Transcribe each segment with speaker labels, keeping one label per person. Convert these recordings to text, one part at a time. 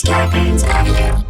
Speaker 1: Scarpins Avenue.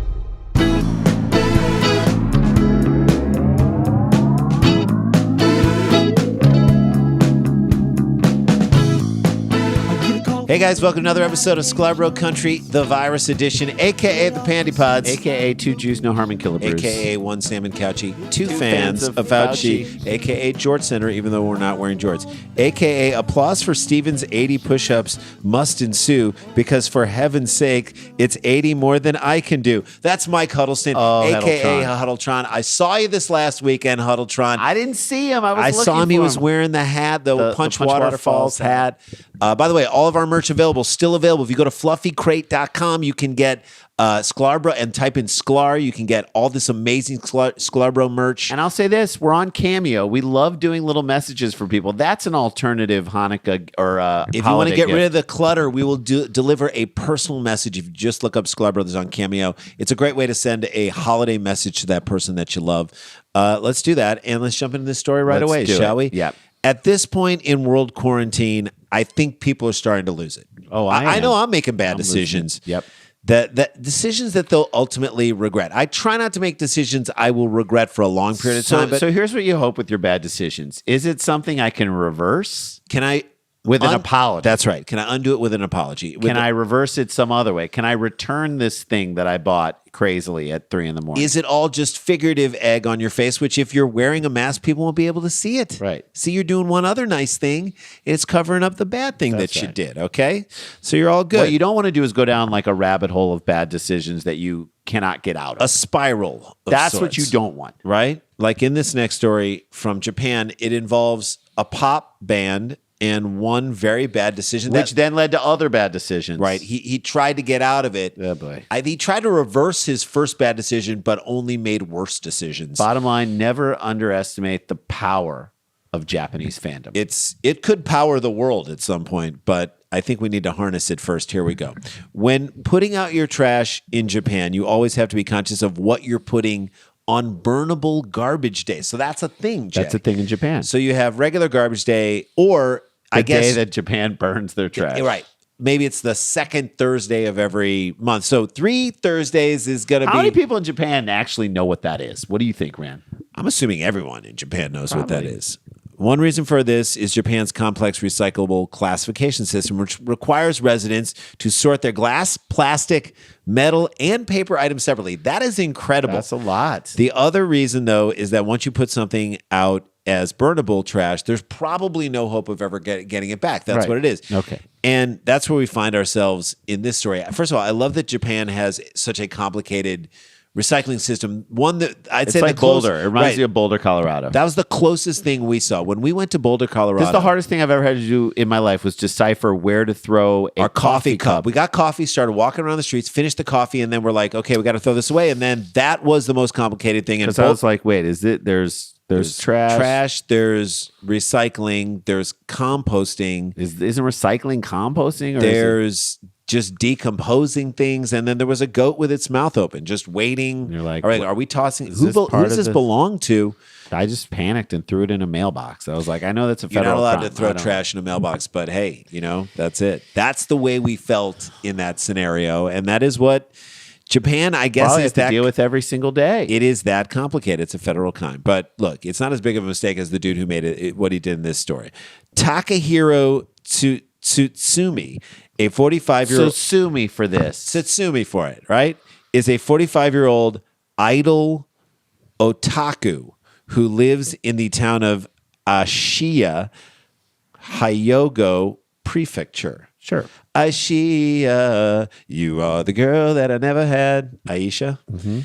Speaker 2: Hey guys, welcome to another episode of Sklarbro Country, the virus edition, a.k.a. the Pandy Pods,
Speaker 3: a.k.a. two Jews, no harm in Killabrews,
Speaker 2: a.k.a. one Salmon Couchy, two fans of Fauci, a.k.a. George Center, even though we're not wearing jorts, a.k.a. applause for Steven's 80 push-ups must ensue, because for heaven's sake, it's 80 more than I can do. That's Mike Huddleston, a.k.a. Huddletron. I saw you this last weekend, Huddletron.
Speaker 3: I didn't see him. I
Speaker 2: saw him. He was wearing the hat, the Punch Waterfalls hat. By the way, all of our merch still available. If you go to fluffycrate.com, you can get Sklarbro and type in Sklar. You can get all this amazing Sklarbro merch.
Speaker 3: And I'll say this, we're on Cameo. We love doing little messages for people. That's an alternative Hanukkah or
Speaker 2: if you want to get rid of the clutter, we will deliver a personal message. If you just look up Sklar Brothers on Cameo, it's a great way to send a holiday message to that person that you love. Let's do that, and let's jump into this story right away, shall we?
Speaker 3: Yeah.
Speaker 2: At this point in world quarantine, I think people are starting to lose it.
Speaker 3: Oh,
Speaker 2: I know I'm making bad decisions.
Speaker 3: Yep.
Speaker 2: That decisions that they'll ultimately regret. I try not to make decisions I will regret for a long period of time.
Speaker 3: So here's what you hope with your bad decisions. Is it something I can reverse?
Speaker 2: Can I...
Speaker 3: With an apology.
Speaker 2: That's right. Can I undo it with an apology?
Speaker 3: Can I reverse it some other way? Can I return this thing that I bought crazily at 3 a.m?
Speaker 2: Is it all just figurative egg on your face, which if you're wearing a mask, people won't be able to see it?
Speaker 3: Right.
Speaker 2: See, you're doing one other nice thing. It's covering up the bad thing you did, okay? So you're all good.
Speaker 3: What you don't want to do is go down like a rabbit hole of bad decisions that you cannot get out of.
Speaker 2: A spiral of
Speaker 3: That's
Speaker 2: sorts,
Speaker 3: what you don't want.
Speaker 2: Right? Like in this next story from Japan, it involves a pop band and one very bad decision.
Speaker 3: Which then led to other bad decisions.
Speaker 2: Right. He tried to get out of it.
Speaker 3: Oh, boy.
Speaker 2: He tried to reverse his first bad decision, but only made worse decisions.
Speaker 3: Bottom line, never underestimate the power of Japanese fandom.
Speaker 2: It could power the world at some point, but I think we need to harness it first. Here we go. When putting out your trash in Japan, you always have to be conscious of what you're putting on burnable garbage day. So that's a thing, Jay.
Speaker 3: That's a thing in Japan.
Speaker 2: So you have regular garbage day, or
Speaker 3: I guess day that Japan burns their trash.
Speaker 2: Right. Maybe it's the second Thursday of every month. So 3 Thursdays is going to be...
Speaker 3: How many people in Japan actually know what that is? What do you think, Ran?
Speaker 2: I'm assuming everyone in Japan knows what that is. One reason for this is Japan's complex recyclable classification system, which requires residents to sort their glass, plastic, metal, and paper items separately. That is incredible.
Speaker 3: That's a lot.
Speaker 2: The other reason, though, is that once you put something out as burnable trash, there's probably no hope of ever getting it back. That's what it is.
Speaker 3: Okay.
Speaker 2: And that's where we find ourselves in this story. First of all, I love that Japan has such a complicated recycling system. One that I'd say
Speaker 3: like Boulder. It reminds me of Boulder, Colorado.
Speaker 2: That was the closest thing we saw. When we went to Boulder, Colorado.
Speaker 3: This is the hardest thing I've ever had to do in my life was decipher where to throw
Speaker 2: our coffee cup. We got coffee, started walking around the streets, finished the coffee, and then we're like, okay, we got to throw this away. And then that was the most complicated thing.
Speaker 3: Because I was like, wait, is it? There's trash,
Speaker 2: there's recycling, there's composting.
Speaker 3: Isn't recycling composting? Or
Speaker 2: there's just decomposing things, and then there was a goat with its mouth open, just waiting.
Speaker 3: And you're like,
Speaker 2: all right, are we tossing?
Speaker 3: Who
Speaker 2: does this belong to?
Speaker 3: I just panicked and threw it in a mailbox. I was like, I know that's a federal
Speaker 2: You're not allowed
Speaker 3: crime.
Speaker 2: to throw trash in a mailbox, but hey, that's it. That's the way we felt in that scenario, and that is what Japan, I guess,
Speaker 3: has to deal with every single day.
Speaker 2: It is that complicated. It's a federal crime. But look, it's not as big of a mistake as the dude who made it what he did in this story. Takahiro Tsutsumi, a 45-year-old...
Speaker 3: So sue me for this.
Speaker 2: Sue me for it, right? Is a 45-year-old idol otaku who lives in the town of Ashiya, Hyogo Prefecture.
Speaker 3: Sure.
Speaker 2: Aisha, you are the girl that I never had. Aisha.
Speaker 3: Mm-hmm.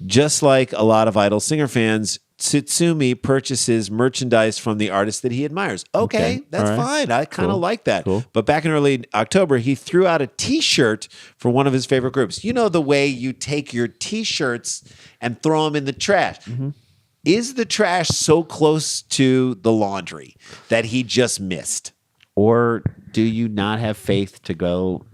Speaker 2: Just like a lot of Idol singer fans, Tsutsumi purchases merchandise from the artist that he admires. Okay, that's fine. I kind of like that.
Speaker 3: Cool.
Speaker 2: But back in early October, he threw out a T-shirt for one of his favorite groups. You know the way you take your T-shirts and throw them in the trash. Mm-hmm. Is the trash so close to the laundry that he just missed?
Speaker 3: Or do you not have faith to go,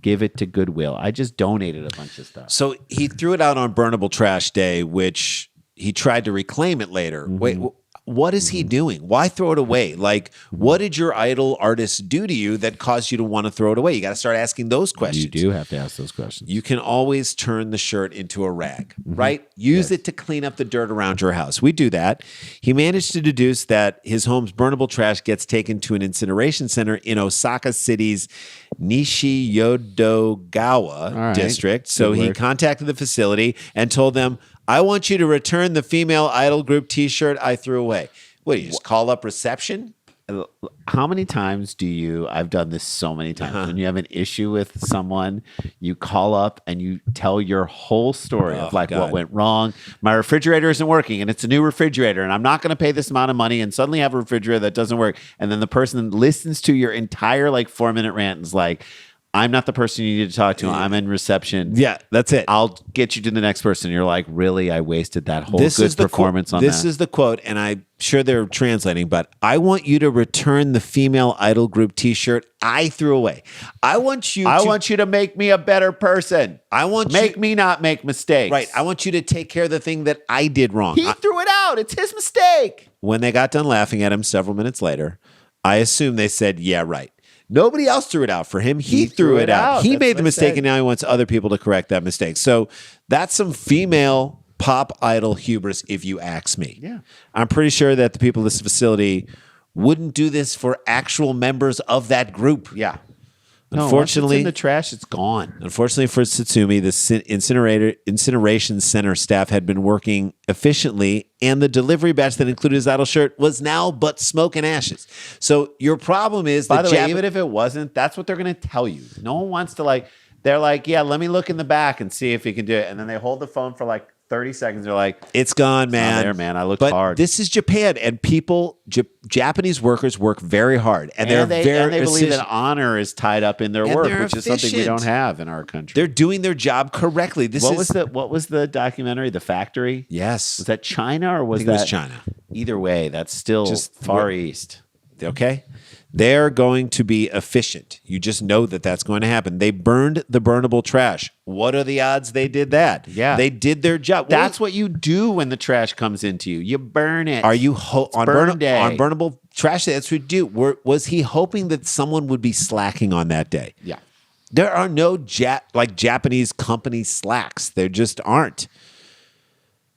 Speaker 3: give it to Goodwill? I just donated a bunch of stuff.
Speaker 2: So he threw it out on Burnable Trash Day, which he tried to reclaim it later. Mm-hmm. Wait, what is he doing? Why throw it away? Like, what did your idol artist do to you that caused you to want to throw it away? You got to start asking those questions.
Speaker 3: You do have to ask those questions.
Speaker 2: You can always turn the shirt into a rag, right? Use it to clean up the dirt around your house. We do that. He managed to deduce that his home's burnable trash gets taken to an incineration center in Osaka City's Nishi-Yodogawa district. So he contacted the facility and told them, I want you to return the female idol group t-shirt I threw away. What, do you just call up reception?
Speaker 3: How many times I've done this so many times, when you have an issue with someone, you call up and you tell your whole story of like what went wrong. My refrigerator isn't working and it's a new refrigerator and I'm not going to pay this amount of money and suddenly have a refrigerator that doesn't work. And then the person listens to your entire like 4-minute rant and is like, I'm not the person you need to talk to. I'm in reception.
Speaker 2: Yeah, that's it.
Speaker 3: I'll get you to the next person. You're like, really? I wasted that whole good performance on that.
Speaker 2: This is the quote, and I'm sure they're translating, but I want you to return the female idol group t-shirt I threw away. I want you
Speaker 3: to make me a better person.
Speaker 2: Make
Speaker 3: me not make mistakes.
Speaker 2: Right. I want you to take care of the thing that I did wrong.
Speaker 3: He threw it out. It's his mistake.
Speaker 2: When they got done laughing at him several minutes later, I assume they said, yeah, right. Nobody else threw it out for him. He threw it out. He made the mistake, and now he wants other people to correct that mistake. So that's some female pop idol hubris, if you ask me.
Speaker 3: Yeah.
Speaker 2: I'm pretty sure that the people of this facility wouldn't do this for actual members of that group.
Speaker 3: Yeah.
Speaker 2: Unfortunately,
Speaker 3: once it's in the trash, it's gone.
Speaker 2: Unfortunately for Tsutsumi, the incineration center staff had been working efficiently, and the delivery batch that included his idol shirt was now but smoke and ashes. So your problem is,
Speaker 3: by the way, even if it wasn't, that's what they're going to tell you. No one wants to they're like, yeah, let me look in the back and see if you can do it. And then they hold the phone for like 30 seconds. They're like,
Speaker 2: it's gone, man.
Speaker 3: It's not there, man. I looked hard.
Speaker 2: This is Japan, and Japanese workers work very hard, and they
Speaker 3: believe that honor is tied up in their work, which is something we don't have in our country.
Speaker 2: They're doing their job correctly.
Speaker 3: What was the documentary? The Factory?
Speaker 2: Yes.
Speaker 3: Was that China or was that?
Speaker 2: It was China.
Speaker 3: Either way, that's still just Far East.
Speaker 2: Okay. They're going to be efficient. You just know that that's going to happen. They burned the burnable trash. What are the odds they did that?
Speaker 3: Yeah.
Speaker 2: They did their job.
Speaker 3: That's what you do when the trash comes into you. You burn it.
Speaker 2: Are you on burnable trash day? That's what you do. Was he hoping that someone would be slacking on that day?
Speaker 3: Yeah.
Speaker 2: There are no Japanese company slacks. There just aren't.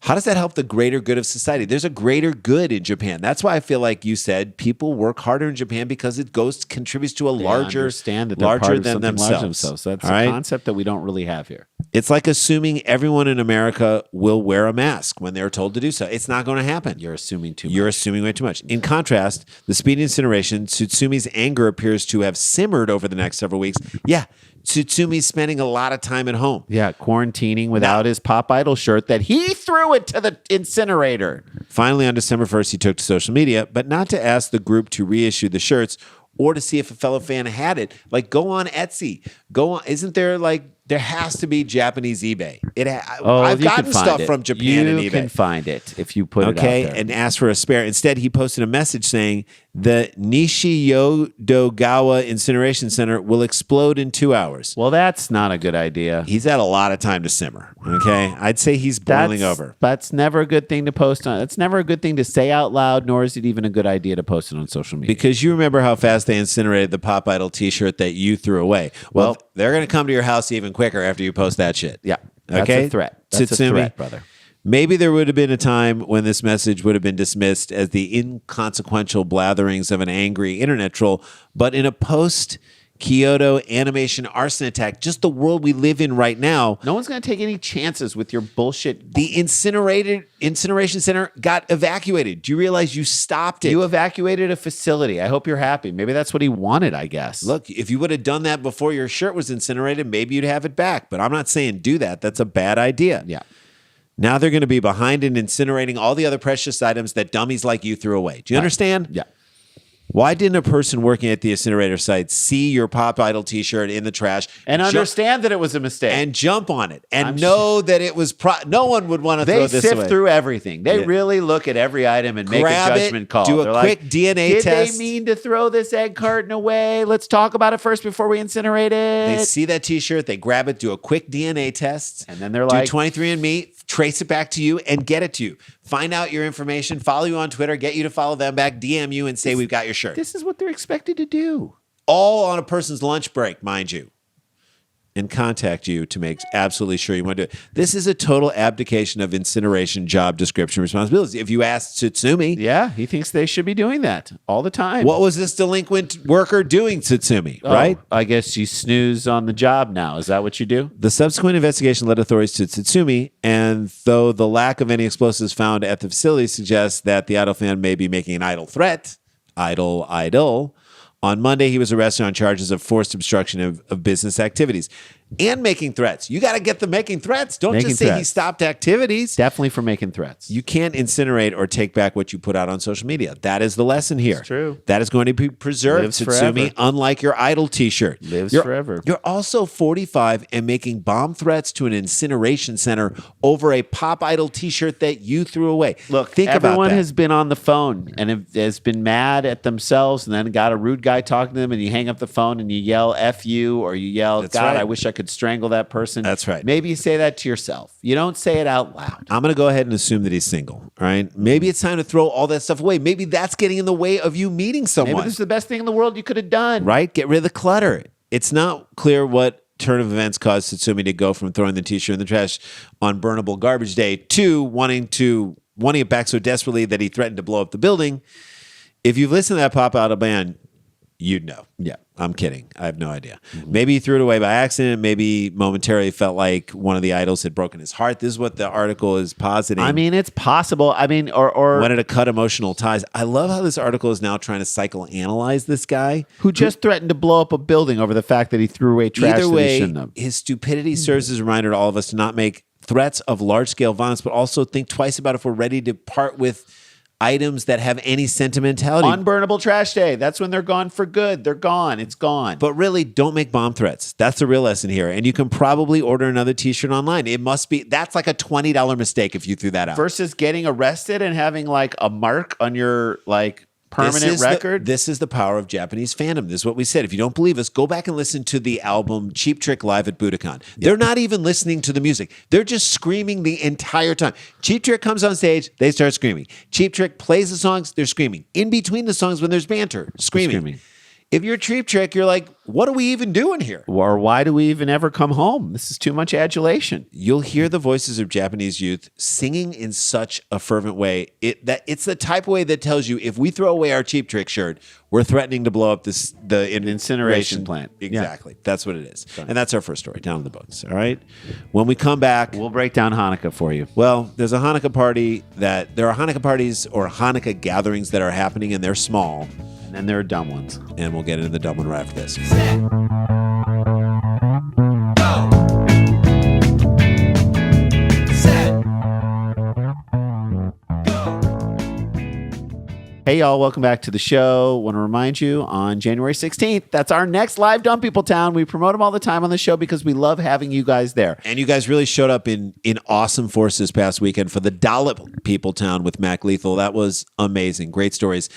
Speaker 2: How does that help the greater good of society? There's a greater good in Japan. That's why I feel like you said people work harder in Japan because it contributes to a larger than themselves.
Speaker 3: So that's a concept that we don't really have here.
Speaker 2: It's like assuming everyone in America will wear a mask when they're told to do so. It's not going to happen.
Speaker 3: You're assuming too much.
Speaker 2: You're assuming way too much. In contrast, the speedy incineration, Tsutsumi's anger appears to have simmered over the next several weeks. Yeah. Tsutsumi's spending a lot of time at home.
Speaker 3: Yeah, quarantining without his pop idol shirt that he threw it to the incinerator.
Speaker 2: Finally, on December 1st, he took to social media, but not to ask the group to reissue the shirts or to see if a fellow fan had it. Like, go on Etsy. Go on. Isn't there there has to be Japanese eBay. I've gotten stuff from Japan and eBay.
Speaker 3: You can find it if you put it out there.
Speaker 2: And ask for a spare. Instead, he posted a message saying the Nishi-Yodogawa Incineration Center will explode in 2 hours.
Speaker 3: Well, that's not a good idea.
Speaker 2: He's had a lot of time to simmer. Okay, I'd say he's boiling over.
Speaker 3: That's never a good thing to post on. That's never a good thing to say out loud, nor is it even a good idea to post it on social media.
Speaker 2: Because you remember how fast they incinerated the Pop Idol T-shirt that you threw away. Well, they're going to come to your house even quicker after you post that shit.
Speaker 3: Yeah. That's a threat. That's a threat, brother.
Speaker 2: Maybe there would have been a time when this message would have been dismissed as the inconsequential blatherings of an angry internet troll, but in a post-Kyoto animation arson attack, just the world we live in right now,
Speaker 3: no one's going to take any chances with your bullshit.
Speaker 2: The incineration center got evacuated. Do you realize you stopped it?
Speaker 3: You evacuated a facility. I hope you're happy. Maybe that's what he wanted, I guess.
Speaker 2: Look, if you would have done that before your shirt was incinerated, maybe you'd have it back. But I'm not saying do that. That's a bad idea.
Speaker 3: Yeah.
Speaker 2: Now they're going to be behind in incinerating all the other precious items that dummies like you threw away. Do you understand?
Speaker 3: Yeah.
Speaker 2: Why didn't a person working at the incinerator site see your Pop Idol T-shirt in the trash
Speaker 3: and understand that it was a mistake
Speaker 2: and jump on it and know that it was? No one would want to throw this away.
Speaker 3: They sift through everything. They really look at every item and make a judgment call.
Speaker 2: Do a quick DNA test.
Speaker 3: Did they mean to throw this egg carton away? Let's talk about it first before we incinerate it.
Speaker 2: They see that T-shirt, they grab it, do a quick DNA test,
Speaker 3: and then they're like,
Speaker 2: do 23andMe, trace it back to you, and get it to you. find out your information, follow you on Twitter, get you to follow them back, DM you and say we've got your shirt.
Speaker 3: This is what they're expected to do.
Speaker 2: All on a person's lunch break, mind you. And contact you to make absolutely sure you want to do it. This is a total abdication of incineration job description responsibilities. If you ask Tsutsumi,
Speaker 3: Yeah, he thinks they should be doing that all the time.
Speaker 2: what was this delinquent worker doing, Tsutsumi, right?
Speaker 3: I guess you snooze on the job now. Is that what you do?
Speaker 2: The subsequent investigation led authorities to Tsutsumi, and though the lack of any explosives found at the facility suggests that the idol fan may be making an idle threat, idle, on Monday, he was arrested on charges of forced obstruction of business activities and making threats. You got to get the making threats. Don't
Speaker 3: Making
Speaker 2: just say he
Speaker 3: threats.
Speaker 2: stopped activities.
Speaker 3: Definitely for making threats.
Speaker 2: You can't incinerate or take back what you put out on social media. That is the lesson here.
Speaker 3: It's true.
Speaker 2: That is going to be preserved,
Speaker 3: Lives
Speaker 2: Tsutsumi,
Speaker 3: forever.
Speaker 2: unlike your idol t-shirt.
Speaker 3: Lives
Speaker 2: You're-
Speaker 3: forever.
Speaker 2: You're also 45 and making bomb threats to an incineration center over a pop idol t-shirt that you threw away.
Speaker 3: Look,
Speaker 2: think about
Speaker 3: everyone
Speaker 2: that.
Speaker 3: has been on the phone and has been mad at themselves and then got a rude guy talking to them and you hang up the phone and you yell F you or you yell,
Speaker 2: That's
Speaker 3: God,
Speaker 2: right.
Speaker 3: I wish I could strangle that person.
Speaker 2: That's right.
Speaker 3: Maybe you say that to yourself. You don't say it out loud.
Speaker 2: I'm going to go ahead and assume that he's single, all right? Maybe it's time to throw all that stuff away. Maybe that's getting in the way of you meeting someone,
Speaker 3: Maybe this is the best thing in the world you could have done.
Speaker 2: right? Get rid of the clutter. It's not clear what turn of events caused Tsutsumi to go from throwing the t-shirt in the trash on burnable garbage day to wanting it back so desperately that he threatened to blow up the building. If you've listened to that pop out of band, you'd know.
Speaker 3: Yeah.
Speaker 2: I'm kidding. I have no idea. Maybe he threw it away by accident. Maybe momentarily felt like one of the idols had broken his heart. This is what the article is positing.
Speaker 3: I mean, it's possible. I mean, or
Speaker 2: wanted to cut emotional ties. I love how this article is now trying to psychoanalyze this guy.
Speaker 3: who just threatened to blow up a building over the fact that he threw away trash
Speaker 2: Either
Speaker 3: that he
Speaker 2: way,
Speaker 3: shouldn't have.
Speaker 2: his stupidity serves as a reminder to all of us to not make threats of large-scale violence, but also think twice about if we're ready to part with items that have any sentimentality.
Speaker 3: Unburnable trash day. That's when they're gone for good. They're gone. It's gone.
Speaker 2: But really, don't make bomb threats. That's the real lesson here. And you can probably order another t-shirt online. It must be, that's like a $20 mistake if you threw that out.
Speaker 3: versus getting arrested and having like a mark on your like permanent record.
Speaker 2: This is the power of Japanese fandom. This is what we said. If you don't believe us, go back and listen to the album Cheap Trick Live at Budokan. They're not even listening to the music. They're just screaming the entire time. Cheap Trick comes on stage, they start screaming. Cheap Trick plays the songs, they're screaming. In between the songs when there's banter, screaming. If you're Cheap Trick, you're like, what are we even doing here?
Speaker 3: Or why do we even ever come home? This is too much adulation.
Speaker 2: You'll hear the voices of Japanese youth singing in such a fervent way. It's the type of way that tells you if we throw away our Cheap Trick shirt, we're threatening to blow up the
Speaker 3: incineration plant.
Speaker 2: Exactly. That's what it is. And that's our first story, down in the books. All right. When we come back,
Speaker 3: We'll break down Hanukkah for you.
Speaker 2: well, there are Hanukkah parties or Hanukkah gatherings that are happening and they're small.
Speaker 3: And then there are dumb ones.
Speaker 2: And we'll get into the dumb one right after this.
Speaker 3: Hey, y'all, welcome back to the show. Want to remind you on January 16th, that's our next live Dumb People Town. We promote them all the time on the show because we love having you guys there.
Speaker 2: And you guys really showed up in awesome force this past weekend for the Dollop People Town with Mac Lethal. That was amazing. Great stories.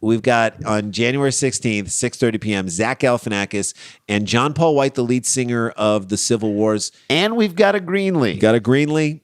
Speaker 2: We've got on January 16th, 6:30 p.m., Zach Galifianakis and John Paul White, the lead singer of the Civil Wars.
Speaker 3: And we've got a Greenlee.
Speaker 2: Got a Greenlee.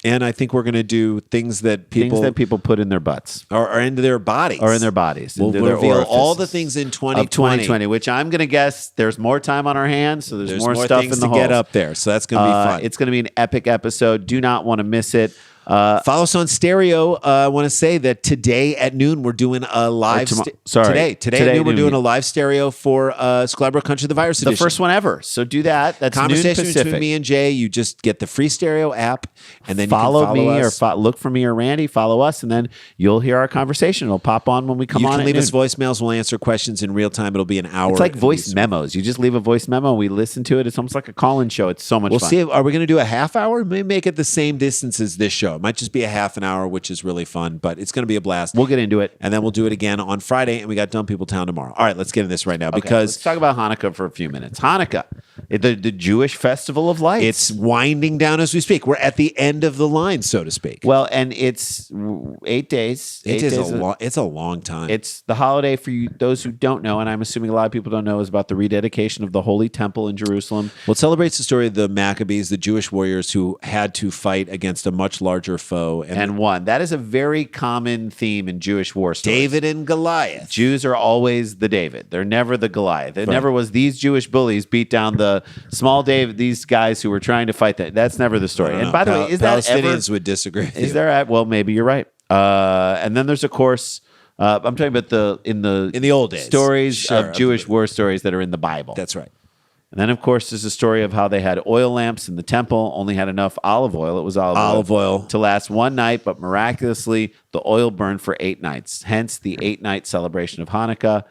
Speaker 2: And I think we're going to do things that people
Speaker 3: put in their butts.
Speaker 2: are into their bodies.
Speaker 3: Or in their bodies.
Speaker 2: We'll
Speaker 3: into their
Speaker 2: reveal all
Speaker 3: orifices
Speaker 2: the things in
Speaker 3: of
Speaker 2: 2020.
Speaker 3: which I'm going to guess there's more time on our hands, so there's more stuff
Speaker 2: things
Speaker 3: in the
Speaker 2: to get
Speaker 3: holes.
Speaker 2: up there. So that's going to be fun.
Speaker 3: It's going to be an epic episode. Do not want to miss it.
Speaker 2: Follow us on Stereo. I want to say that today at noon we're doing a live. Today at noon we're doing a live stereo for Sklarbro Country the Virus Edition.
Speaker 3: The first one ever. So do that. That's
Speaker 2: Conversation
Speaker 3: noon Pacific.
Speaker 2: between me and Jay. You just get the free stereo app, and then
Speaker 3: follow
Speaker 2: you can follow
Speaker 3: me
Speaker 2: us.
Speaker 3: or look for me or Randy. Follow us, and then you'll hear our conversation. It'll pop on when we come
Speaker 2: You
Speaker 3: on.
Speaker 2: can
Speaker 3: at
Speaker 2: leave us
Speaker 3: noon.
Speaker 2: voicemails. We'll answer questions in real time. It'll be an hour.
Speaker 3: It's like
Speaker 2: at
Speaker 3: voice
Speaker 2: least.
Speaker 3: memos. You just leave a voice memo. We listen to it. It's almost like a call-in show. It's so much
Speaker 2: We'll
Speaker 3: fun.
Speaker 2: see. Are we going to do a half hour? Maybe make it the same distance as this show. It might just be a half an hour, which is really fun, but it's going to be a blast.
Speaker 3: We'll get into it.
Speaker 2: And then we'll do it again on Friday, and we got Dumb People Town tomorrow. All right, let's get into this right now
Speaker 3: Okay,
Speaker 2: because
Speaker 3: let's talk about Hanukkah for a few minutes. Hanukkah, the Jewish festival of lights.
Speaker 2: it's winding down as we speak. We're at the end of the line, so to speak.
Speaker 3: well, and it's 8 days.
Speaker 2: It's a long time.
Speaker 3: It's the holiday for you, those who don't know, and I'm assuming a lot of people don't know, is about the rededication of the Holy Temple in Jerusalem.
Speaker 2: Well, it celebrates the story of the Maccabees, the Jewish warriors who had to fight against a much larger larger foe.
Speaker 3: And won. That is a very common theme in Jewish war stories.
Speaker 2: David and Goliath.
Speaker 3: Jews are always the David. They're never the Goliath. It never was these Jewish bullies beat down the small David, these guys who were trying to fight that. That's never the story. And by the way, is that ever...
Speaker 2: Palestinians would disagree with you.
Speaker 3: There... Well, maybe you're right. And then there's, of course... I'm talking about in the
Speaker 2: old days.
Speaker 3: Stories of Jewish war stories that are in the Bible.
Speaker 2: That's right.
Speaker 3: And then, of course, there's a story of how they had oil lamps in the temple, only had enough olive oil. It was olive oil to last one night, but miraculously, the oil burned for 8 nights. Hence, the 8-night celebration of Hanukkah.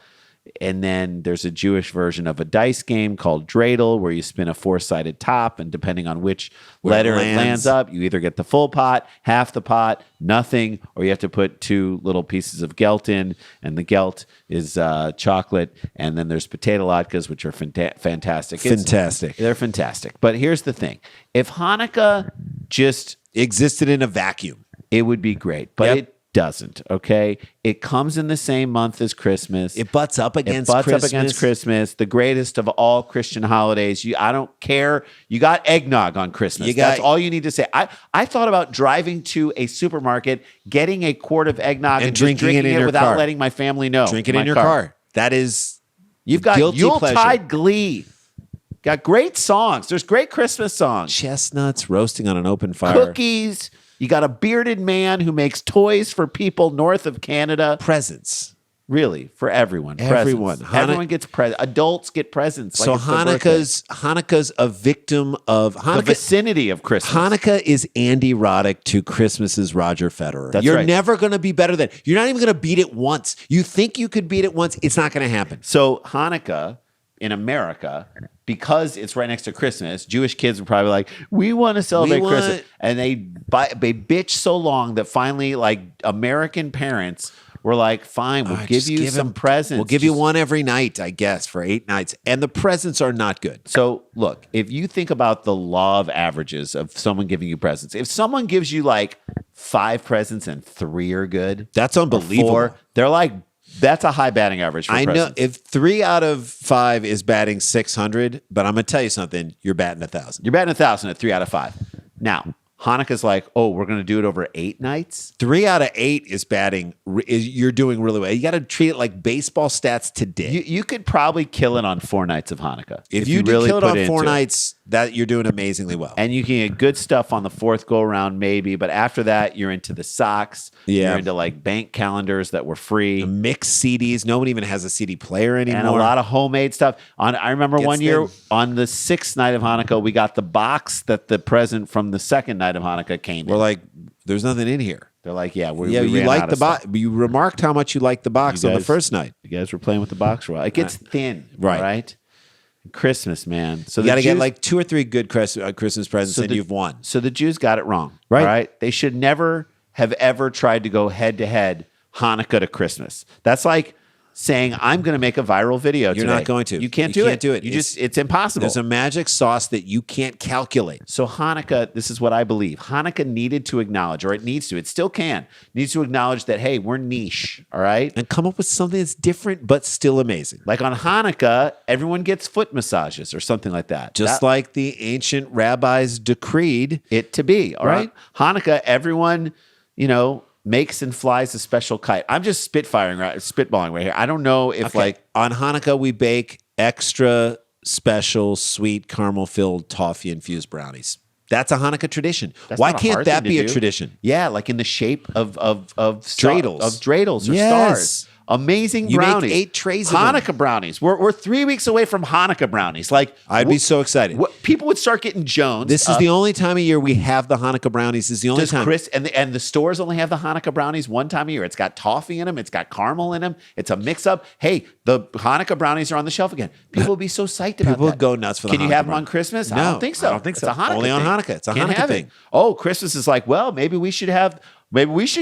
Speaker 3: And then there's a Jewish version of a dice game called dreidel, where you spin a 4-sided top, and depending on which letter it lands up, you either get the full pot, half the pot, nothing, or you have to put 2 little pieces of gelt in, and the gelt is chocolate. And then there's potato latkes, which are fantastic. They're fantastic. But here's the thing. If Hanukkah just
Speaker 2: existed in a vacuum,
Speaker 3: it would be great. But it doesn't, okay? It comes in the same month as Christmas.
Speaker 2: It butts up against
Speaker 3: Christmas, the greatest of all Christian holidays. I don't care. You got eggnog on Christmas. That's all you need to say. I thought about driving to a supermarket, getting a quart of eggnog and drinking it without letting my family know.
Speaker 2: Drink it in your car. That is
Speaker 3: You've got Yuletide Glee. Got great songs. There's great Christmas songs.
Speaker 2: Chestnuts roasting on an open fire.
Speaker 3: Cookies. You got a bearded man who makes toys for people north of Canada.
Speaker 2: Presents.
Speaker 3: Really, for everyone.
Speaker 2: Everyone.
Speaker 3: Everyone gets presents. Adults get presents.
Speaker 2: So Hanukkah's a victim of
Speaker 3: the vicinity of Christmas.
Speaker 2: Hanukkah is Andy Roddick to Christmas's Roger Federer.
Speaker 3: That's
Speaker 2: You're
Speaker 3: right.
Speaker 2: never going to be better than. You're not even going to beat it once. You think you could beat it once. It's not going to happen.
Speaker 3: So Hanukkah in America, because it's right next to Christmas, Jewish kids are probably like, we want to celebrate Christmas. And they bitch so long that finally, like, American parents were like, fine, we'll give you some presents.
Speaker 2: We'll give you one every night, I guess, for 8 nights. And the presents are not good.
Speaker 3: So, look, if you think about the law of averages of someone giving you presents, if someone gives you like 5 presents and 3 are good,
Speaker 2: that's unbelievable.
Speaker 3: 4, they're like, that's a high batting average for presents.
Speaker 2: Know if 3 out of 5 is batting 600, but I'm going to tell you something, you're batting 1,000.
Speaker 3: You're batting 1,000 at 3 out of 5. Now, Hanukkah's like, oh, we're going to do it over 8 nights?
Speaker 2: 3 out of 8 is batting. You're doing really well. You got to treat it like baseball stats today.
Speaker 3: You could probably kill it on 4 nights of Hanukkah.
Speaker 2: If you do really kill it on 4 nights, that you're doing amazingly well.
Speaker 3: And you can get good stuff on the 4th go around, maybe. But after that, you're into the socks.
Speaker 2: Yeah.
Speaker 3: You're into like bank calendars that were free.
Speaker 2: The mixed CDs. Nobody even has a CD player anymore.
Speaker 3: And a lot of homemade stuff. I remember one year on the 6th night of Hanukkah, we got the box that the present from the 2nd night of Hanukkah came in.
Speaker 2: We're like, there's nothing in here.
Speaker 3: They're like, yeah,
Speaker 2: you like the box. You remarked how much you liked the box on the first night.
Speaker 3: You guys were playing with the box for a while. It gets thin, right? Christmas, man. So
Speaker 2: you got to get like 2 or 3 good Christmas presents, and you've won.
Speaker 3: So the Jews got it wrong,
Speaker 2: right?
Speaker 3: Right? They should never have ever tried to go head to head Hanukkah to Christmas. That's like saying, I'm going to make a viral video today.
Speaker 2: You're not going to.
Speaker 3: You can't do it. It's impossible.
Speaker 2: There's a magic sauce that you can't calculate.
Speaker 3: So Hanukkah, this is what I believe. Hanukkah needed to acknowledge, or it needs to, it still can, needs to acknowledge that, hey, we're niche, all right?
Speaker 2: And come up with something that's different but still amazing.
Speaker 3: Like on Hanukkah, everyone gets foot massages or something like that.
Speaker 2: Just like the ancient rabbis decreed
Speaker 3: it to be, all right? Hanukkah, everyone, makes and flies a special kite. I'm just spitballing right here. I don't know if
Speaker 2: on Hanukkah we bake extra special sweet caramel filled toffee infused brownies. That's a Hanukkah tradition. Why can't that be a tradition?
Speaker 3: Yeah, like in the shape of
Speaker 2: dreidels.
Speaker 3: Of dreidels or stars. Amazing brownies.
Speaker 2: You make 8 trays of
Speaker 3: Hanukkah brownies. We're 3 weeks away from Hanukkah brownies. Like
Speaker 2: I'd be so excited.
Speaker 3: People would start getting Jones.
Speaker 2: This is the only time of year we have the Hanukkah brownies. This is the only time.
Speaker 3: And the stores only have the Hanukkah brownies one time a year. It's got toffee in them. It's got caramel in them. It's a mix-up. Hey, the Hanukkah brownies are on the shelf again. People would be so psyched about that.
Speaker 2: People would go nuts for the Hanukkah.
Speaker 3: Can you have them on Christmas?
Speaker 2: No,
Speaker 3: I don't think so. It's a Hanukkah
Speaker 2: Only on
Speaker 3: thing.
Speaker 2: Hanukkah. It's a Hanukkah thing.
Speaker 3: Oh, Christmas is like, well, maybe we should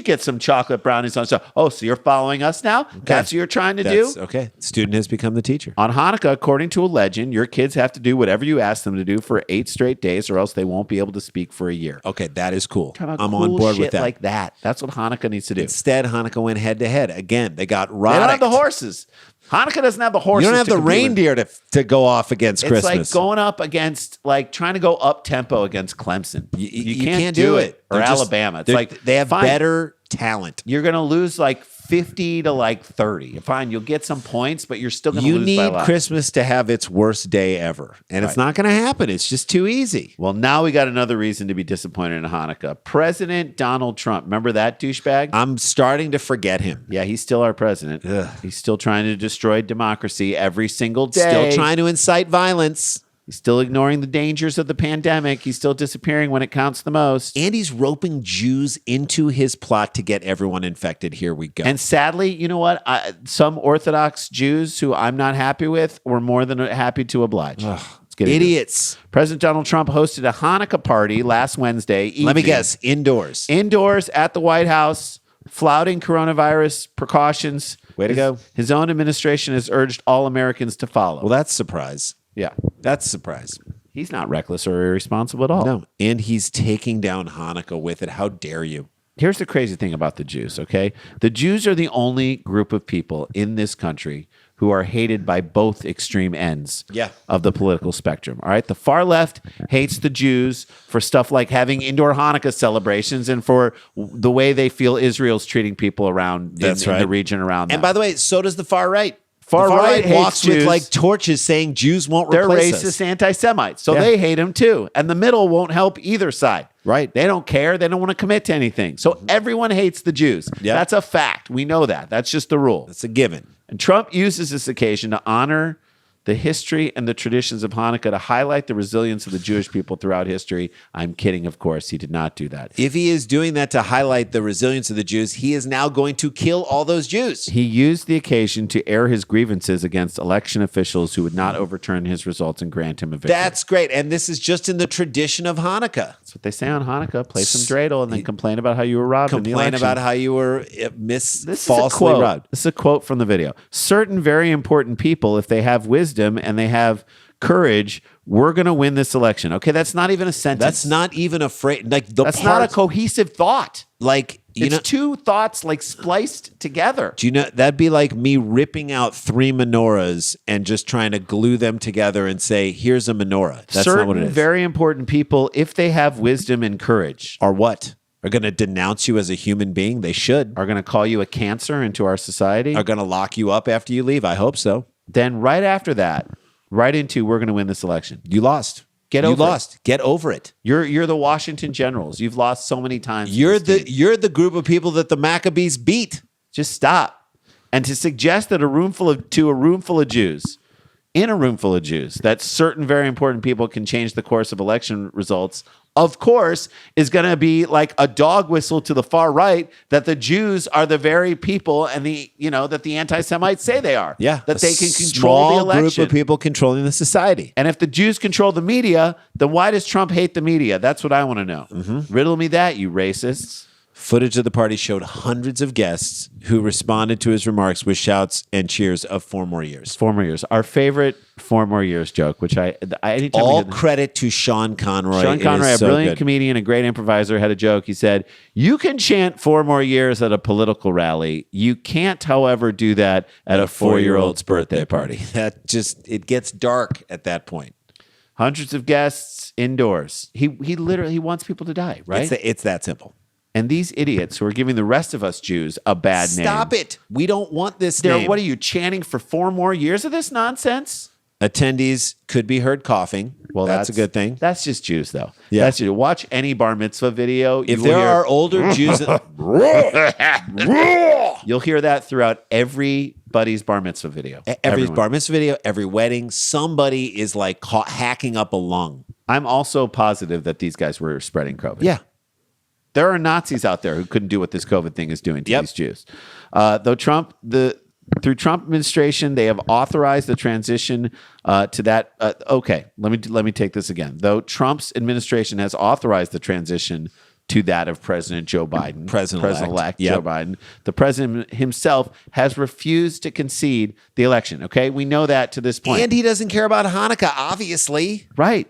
Speaker 3: get some chocolate brownies on stuff. Oh, so you're following us now? Okay. That's what you're trying to do?
Speaker 2: Okay. The student has become the teacher.
Speaker 3: On Hanukkah, according to a legend, your kids have to do whatever you ask them to do for 8 straight days, or else they won't be able to speak for a year.
Speaker 2: Okay, that is cool. I'm
Speaker 3: cool
Speaker 2: on board
Speaker 3: shit
Speaker 2: with that.
Speaker 3: Like that. That's what Hanukkah needs to do.
Speaker 2: Instead, Hanukkah went head to head. Again, they got Roddick.
Speaker 3: They don't have the horses. Hanukkah doesn't have the horses.
Speaker 2: You don't have
Speaker 3: to
Speaker 2: the
Speaker 3: compete with.
Speaker 2: reindeer to go off against
Speaker 3: It's
Speaker 2: Christmas.
Speaker 3: like going up against, like trying to go up tempo against Clemson. You can't do it. Or Alabama. It's like
Speaker 2: they have
Speaker 3: fine,
Speaker 2: better talent.
Speaker 3: You're going to lose like 50 to like 30. Fine, you'll get some points, but you're still going to
Speaker 2: You
Speaker 3: lose by a
Speaker 2: need
Speaker 3: lot.
Speaker 2: Christmas to have its worst day ever, and it's not going to happen. It's just too easy.
Speaker 3: Well, now we got another reason to be disappointed in Hanukkah. President Donald Trump. Remember that douchebag?
Speaker 2: I'm starting to forget him.
Speaker 3: Yeah, he's still our president.
Speaker 2: Ugh.
Speaker 3: He's still trying to destroy democracy every single day.
Speaker 2: Still trying to incite violence.
Speaker 3: He's still ignoring the dangers of the pandemic. He's still disappearing when it counts the most.
Speaker 2: And he's roping Jews into his plot to get everyone infected. Here we go.
Speaker 3: And sadly, you know what? Some Orthodox Jews who I'm not happy with were more than happy to oblige. Let's get into it.
Speaker 2: Idiots.
Speaker 3: President Donald Trump hosted a Hanukkah party last Wednesday evening.
Speaker 2: Let me guess. Indoors.
Speaker 3: Indoors at the White House, flouting coronavirus precautions.
Speaker 2: Way to go.
Speaker 3: His own administration has urged all Americans to follow.
Speaker 2: Well, that's a surprise.
Speaker 3: Yeah.
Speaker 2: That's a surprise.
Speaker 3: He's not reckless or irresponsible at all.
Speaker 2: No. And he's taking down Hanukkah with it. How dare you?
Speaker 3: Here's the crazy thing about the Jews, okay? The Jews are the only group of people in this country who are hated by both extreme ends of the political spectrum. All right. The far left hates the Jews for stuff like having indoor Hanukkah celebrations and for the way they feel Israel's treating people around in the region around them.
Speaker 2: And by the way, so does the far right.
Speaker 3: Far right
Speaker 2: walks
Speaker 3: hates
Speaker 2: with
Speaker 3: Jews.
Speaker 2: like torches saying Jews won't
Speaker 3: They're
Speaker 2: replace
Speaker 3: racist
Speaker 2: us.
Speaker 3: anti-Semites. So they hate him too. And the middle won't help either side.
Speaker 2: Right.
Speaker 3: They don't care. They don't want to commit to anything. So everyone hates the Jews.
Speaker 2: Yeah.
Speaker 3: That's a fact. We know that. That's just the rule.
Speaker 2: That's a given.
Speaker 3: And Trump uses this occasion to honor the history and the traditions of Hanukkah to highlight the resilience of the Jewish people throughout history. I'm kidding, of course. He did not do that.
Speaker 2: If he is doing that to highlight the resilience of the Jews, he is now going to kill all those Jews.
Speaker 3: He used the occasion to air his grievances against election officials who would not overturn his results and grant him a victory.
Speaker 2: That's great. And this is just in the tradition of Hanukkah.
Speaker 3: That's what they say on Hanukkah. Play some dreidel and then complain about how you were robbed in the
Speaker 2: Complain
Speaker 3: election.
Speaker 2: about how you were falsely
Speaker 3: quote.
Speaker 2: robbed.
Speaker 3: This is a quote from the video. Certain very important people, if they have wisdom and they have courage, we're going to win this election. Okay, that's not even a sentence.
Speaker 2: That's not even a phrase. Like
Speaker 3: That's not a cohesive thought.
Speaker 2: Like
Speaker 3: It's two thoughts like spliced together.
Speaker 2: Do you know that'd be like me ripping out 3 menorahs and just trying to glue them together and say, "Here's a menorah." That's
Speaker 3: Certain
Speaker 2: not what it is.
Speaker 3: very important people, if they have wisdom and courage,
Speaker 2: Or what? Are going to denounce you as a human being? They should.
Speaker 3: are going to call you a cancer into our society.
Speaker 2: Are going to lock you up after you leave? I hope so.
Speaker 3: Then right after that, right into we're going to win this election.
Speaker 2: You lost.
Speaker 3: Get
Speaker 2: you
Speaker 3: over it.
Speaker 2: lost. Get over it.
Speaker 3: You're the Washington Generals. You've lost so many times. to
Speaker 2: You're
Speaker 3: this team.
Speaker 2: the group of people that the Maccabees beat.
Speaker 3: Just stop. And to suggest that in a room full of Jews, that certain very important people can change the course of election results, of course, is going to be like a dog whistle to the far right that the Jews are the very people and that the anti-Semites say they are.
Speaker 2: Yeah.
Speaker 3: That
Speaker 2: a
Speaker 3: they can control the
Speaker 2: small
Speaker 3: election.
Speaker 2: group of people controlling the society.
Speaker 3: And if the Jews control the media, then why does Trump hate the media? That's what I want to know. Riddle me that, you racists.
Speaker 2: Footage of the party showed hundreds of guests who responded to his remarks with shouts and cheers of 4 more years.
Speaker 3: 4 more years. Our favorite 4 more years joke, which anytime
Speaker 2: All
Speaker 3: we hear the-
Speaker 2: credit to Sean Conroy.
Speaker 3: Sean
Speaker 2: It
Speaker 3: Conroy,
Speaker 2: is
Speaker 3: a
Speaker 2: so
Speaker 3: brilliant
Speaker 2: good.
Speaker 3: comedian, a great improviser, had a joke. He said, "You can chant 4 more years at a political rally. You can't, however, do that at a 4-year-old's birthday party."
Speaker 2: It gets dark at that point.
Speaker 3: Hundreds of guests indoors. He literally wants people to die, right?
Speaker 2: It's that simple.
Speaker 3: And these idiots who are giving the rest of us Jews a bad name.
Speaker 2: Stop it. We don't want this name.
Speaker 3: What are you chanting for 4 more years of this nonsense?
Speaker 2: Attendees could be heard coughing. Well, that's a good thing.
Speaker 3: That's just Jews, though.
Speaker 2: Yeah.
Speaker 3: That's just, watch any bar mitzvah video.
Speaker 2: If there are older Jews,
Speaker 3: you'll hear that throughout everybody's bar mitzvah video.
Speaker 2: every
Speaker 3: Everyone.
Speaker 2: bar mitzvah video, every wedding, somebody is like hacking up a lung.
Speaker 3: I'm also positive that these guys were spreading COVID.
Speaker 2: Yeah.
Speaker 3: There are Nazis out there who couldn't do what this COVID thing is doing to these Jews. Through Trump administration, they have authorized the transition to that. Okay, let me take this again. Though Trump's administration has authorized the transition to that of President Joe Biden, President-elect Joe Biden, the president himself has refused to concede the election. Okay, we know that to this point.
Speaker 2: And he doesn't care about Hanukkah, obviously.
Speaker 3: Right.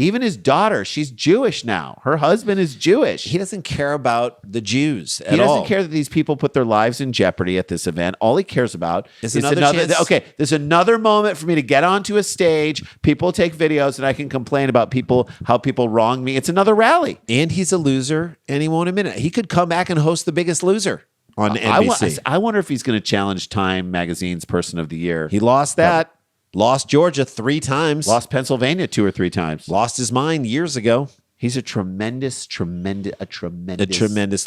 Speaker 3: Even his daughter, she's Jewish now. Her husband is Jewish.
Speaker 2: He doesn't care about the Jews at all.
Speaker 3: He doesn't care that these people put their lives in jeopardy at this event. All he cares about is
Speaker 2: another chance.
Speaker 3: Okay, there's another moment for me to get onto a stage. People take videos and I can complain about how people wrong me. It's another rally.
Speaker 2: And he's a loser, and he won't admit it. He could come back and host The Biggest Loser on NBC.
Speaker 3: I wonder if he's going to challenge Time Magazine's Person of the Year.
Speaker 2: He lost that. Lost Georgia 3 times.
Speaker 3: Lost Pennsylvania 2 or 3 times.
Speaker 2: Lost his mind years ago.
Speaker 3: He's a tremendous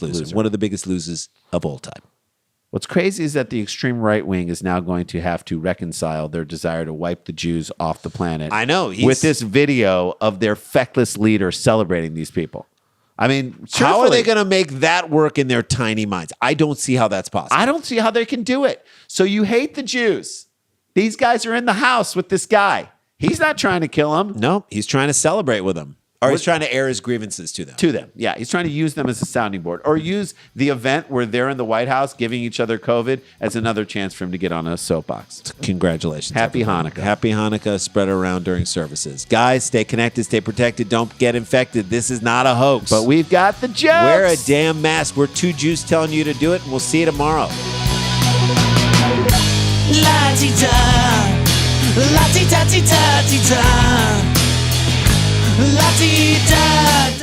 Speaker 3: loser.
Speaker 2: One of the biggest losers of all time.
Speaker 3: What's crazy is that the extreme right wing is now going to have to reconcile their desire to wipe the Jews off the planet.
Speaker 2: I know.
Speaker 3: With this video of their feckless leader celebrating these people. I mean,
Speaker 2: how are they going to make that work in their tiny minds? I don't see how that's possible.
Speaker 3: I don't see how they can do it. So you hate the Jews. These guys are in the house with this guy. He's not trying to kill them.
Speaker 2: No, he's trying to celebrate with them. Or he's trying to air his grievances to them.
Speaker 3: Yeah. He's trying to use them as a sounding board. Or use the event where they're in the White House giving each other COVID as another chance for him to get on a soapbox.
Speaker 2: Congratulations.
Speaker 3: Happy
Speaker 2: everyone.
Speaker 3: Hanukkah.
Speaker 2: Happy Hanukkah. Spread it around during services. Guys, stay connected, stay protected. Don't get infected. This is not a hoax.
Speaker 3: But we've got the jokes.
Speaker 2: Wear a damn mask. We're 2 Jews telling you to do it, and we'll see you tomorrow.
Speaker 1: La-ti-da, la-ti-da-ti-da-ti-da, la-ti-da.